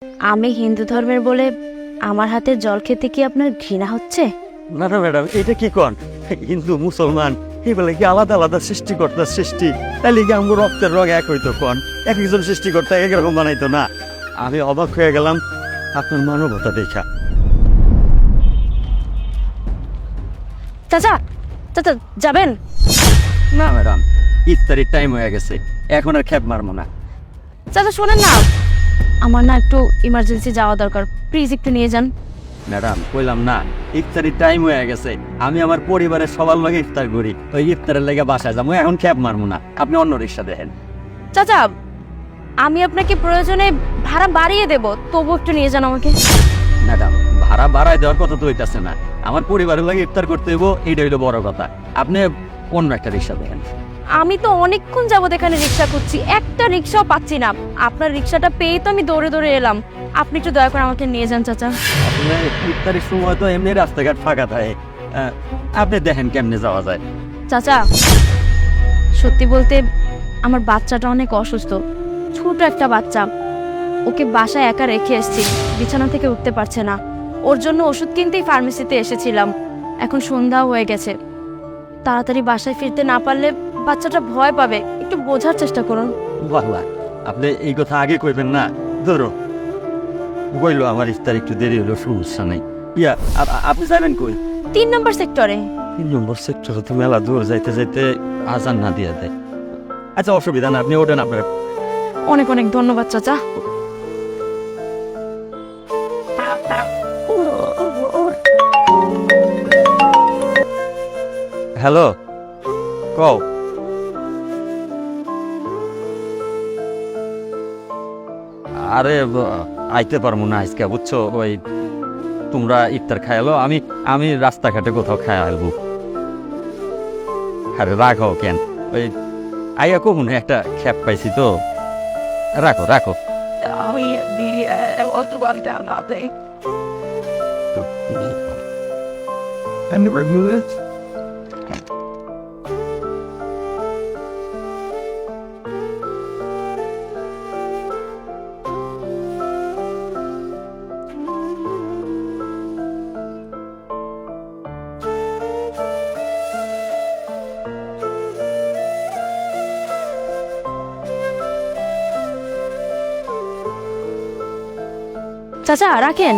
আমি হিন্দু ধর্মের বলে আমার হাতে জল খেতে কি আপনার ঘৃণা হচ্ছে? না না ম্যাডাম, এটা কি কন? হিন্দু মুসলমান এই বলে কি আলাদা আলাদা সৃষ্টিকর্তার সৃষ্টি, তাইলে কি আমার রক্তের রং এক হইতো কন? এক একজন সৃষ্টিকর্তা একরকম বানাইতো না। আমি অবাক হয়ে গেলাম আপনার মানবতা দেখা। চাচা, চাচা যাবেন? না ম্যাডাম, ইফতারির টাইম হয়ে গেছে, এখন আর খেপ মারবো না। চাচা শোনেন না, আমার না একটু ইমার্জেন্সি যাওয়া দরকার, প্লিজ একটু নিয়ে যান। ম্যাডাম কইলাম না, ইফতারির টাইম হয়ে গেছে, আমি আমার পরিবারের সবার লগে ইফতার করি, ওই ইফতারের লেগে বাসায় যাবো, এখন খেপ মারবো না, আপনি অন্য রিক্সা দেখেন। চাচা, আমি আপনাকে প্রয়োজনে ভাড়া বাড়িয়ে দেব, তবু একটু নিয়ে যান আমাকে। ম্যাডাম ভাড়া বাড়ায় দেওয়ার কথা তো হইতাছে না, আমার পরিবারের লাগে ইফতার করতে হইব, এইটা হইলো বড় কথা। আপনি অন্য একটা রিক্সা দেখেন। আমি তো অনেকক্ষণ যাবত এখানে রিক্সা করছি, একটা রিক্সাও পাচ্ছি না। আপনার রিক্সাটা পেয়ে তো আমি দৌড়ে দৌড়ে এলাম। আপনি একটু দয়া করে আমাকে নিয়ে যান চাচা। আসলে ইফতারের সময় তো এমনি রাস্তাঘাট ফাঁকা থাকে, আপনি দেখেন কেমনে যাওয়া যায়। চাচা, সত্যি বলতে আমার বাচ্চাটা অনেক অসুস্থ, ছোট একটা বাচ্চা। ওকে বাসায় একা রেখে এসেছি, বিছানা থেকে উঠতে পারছে না। ওর জন্য ওষুধ কিনতেই ফার্মেসিতে এসেছিলাম, এখন সন্ধ্যাও হয়ে গেছে। তাড়াতাড়ি বাসায় ফিরতে না পারলে বাচ্চাটা ভয় পাবে, একটু বোঝার চেষ্টা করুন। বাবা, আপনি এই কথা আগে কইবেন না। ধরো কইলো আমার ইফতার একটু দেরি হলো, সমস্যা নেই। ইয়া আপনি যাবেন কই? 3 নম্বর সেক্টরে। 3 নম্বর সেক্টরে তো মেলা দূর, যাইতে যাইতে আজান না দিয়া দেয়। আচ্ছা অসুবিধা না, আপনি ওঠেন। আপনার অনেক অনেক ধন্যবাদ চাচা। হ্যালো, কও। আরে আইতে পারবো না আজকে, বুঝছো? ওই তোমরা ইফতার খাইলো, আমি রাস্তাঘাটে কোথাও খাই আলবো। আরে রাখো কেন, ওই আইয়া কমুন একটা খেপ পাইছি তো, রাখো রাখো। And remove it. চাচা রাখেন।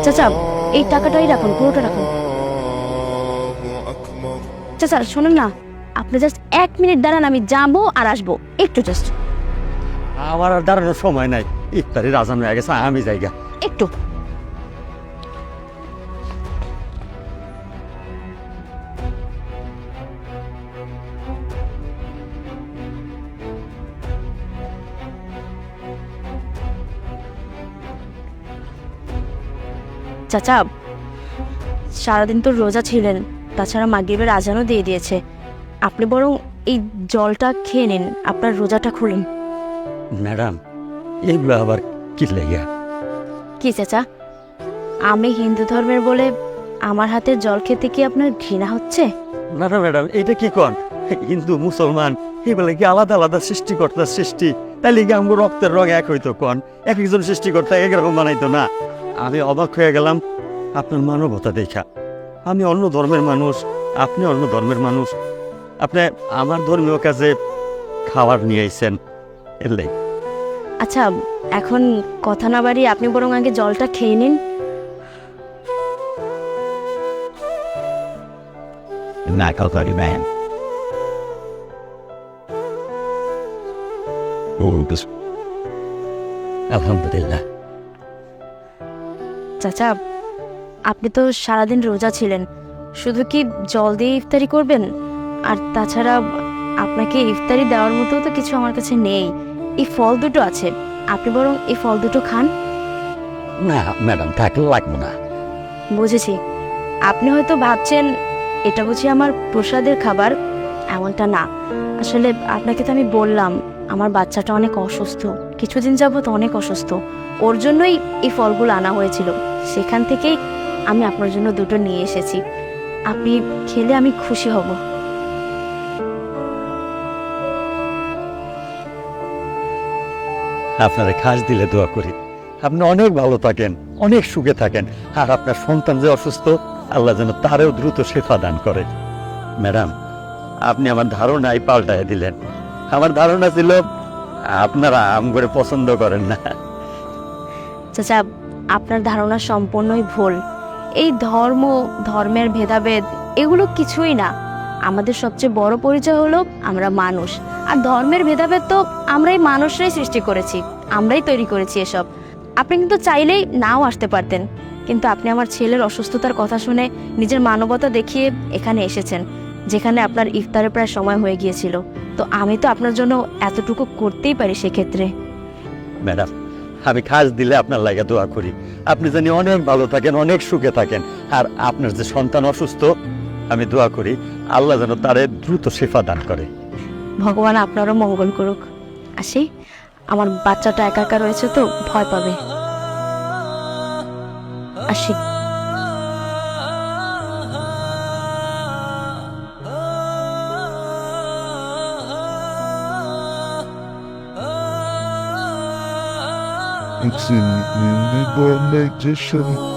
চাচা এই টাকাটাই রাখুন, পুরোটা রাখুন। চাচা শোনেন না, আপনি জাস্ট 1 মিনিট দাঁড়ান, আমি যাবো আর আসবো, একটু জাস্ট আমার আর দাঁড়ানোর সময় নাই, ইফতারের আজান হয়ে গেছে, আমি যাইগা। একটু। চাচা সারাদিন তো রোজা ছিলেন, তাছাড়া মাগরিবের আজানও দিয়ে দিয়েছে। আপনি বরং এই জলটা খেয়ে নিন, আপনার রোজাটা খুলুন। ম্যাডাম এগুলো আবার কি লেগা? কি চাচা, আমি হিন্দু ধর্মের বলে আমার হাতে জল খেতে কি আপনার ঘৃণা হচ্ছে? না না ম্যাডাম, এটা কি কন? হিন্দু মুসলমান এই বলে কি আলাদা আলাদা সৃষ্টিকর্তার সৃষ্টি, তাইলে কি আমার রক্তের রং এক হইতো কন? এক একজন সৃষ্টিকর্তা একরকম বানাইতো না। আমি অবাক হয়ে গেলাম আপনার মানবতা দেখা। আমি অন্য ধর্মের মানুষ, আপনি অন্য ধর্মের মানুষ, আপনি আমার ধর্মীয় কাজে খাবার নিয়ে আইছেন, এর লেগে। আচ্ছা এখন কথা না বাড়িয়ে আপনি বরং আগে জলটা খেয়ে নিন। Not Calcutta, man. Oh, this. আলহামদুলিল্লাহ। চাচা আপনি তো সারাদিন রোজা ছিলেন, শুধু কি জল দিয়ে ইফতারি করবেন? আর তাছাড়া আপনাকে ইফতারি দেওয়ার মতো তো কিছু আমার কাছে নেই। এই ফল দুটো আছে, আপনি বরং এই ফল দুটো খান। না ম্যাডাম, থাকলে লাগবো না। বুঝেছি, আপনি হয়তো ভাবছেন এটা বুঝি আমার প্রসাদের খাবার, এমনটা না। আসলে আপনাকে তো আমি বললাম আমার বাচ্চাটা অনেক অসুস্থ, কিছুদিন যাবত অনেক অসুস্থ, ওর জন্যই এই ফলগুলো আনা হয়েছিল। সেখান থেকেই আমি আপনার জন্য দুটো নিয়ে এসেছি। আপনি খেলে আমি খুশি হব। আপনারা খাস দিলে দোয়া করি আপনি অনেক ভালো থাকেন, অনেক সুখে থাকেন, আর আপনার সন্তান যে অসুস্থ আল্লাহ যেন তারেও দ্রুত শেফা দান করে। ম্যাডাম, আপনি আমার ধারণাই পাল্টায় দিলেন। আমার ধারণা ছিল আপনারা আম করে পছন্দ করেন না। চাচা, আপনার ধারণা সম্পূর্ণই ভুল। এই ধর্মের ভেদাভেদ এগুলো কিছুই না। আমাদের সবচেয়ে বড় পরিচয় হলো আমরা মানুষ। আর ধর্মের ভেদাভেদ তো আমরাই মানুষরাই সৃষ্টি করেছি, আমরাই তৈরি করেছি এসব। আপনি কিন্তু চাইলেই নাও আসতে পারতেন, কিন্তু আপনি আমার ছেলের অসুস্থতার কথা শুনে নিজের মানবতা দেখিয়ে এখানে এসেছেন, যেখানে আপনার ইফতারের প্রায় সময় হয়ে গিয়েছিল। তো আমি তো আপনার জন্য এতটুকু করতেই পারি সেক্ষেত্রে। ম্যাডাম, আমি খাস দিলে আপনার লাগে দোয়া করি আপনি জানি অনেক ভালো থাকেন, অনেক সুখে থাকেন। আর আপনার যে সন্তান অসুস্থ, আমি দোয়া করি আল্লাহ যেন তারে দ্রুত শেফা দান করে। ভগবান আপনারও মঙ্গল করুক। আসি, আমার বাচ্চাটা একা একা রয়েছে তো ভয় পাবে। আসি। It's in the meditation.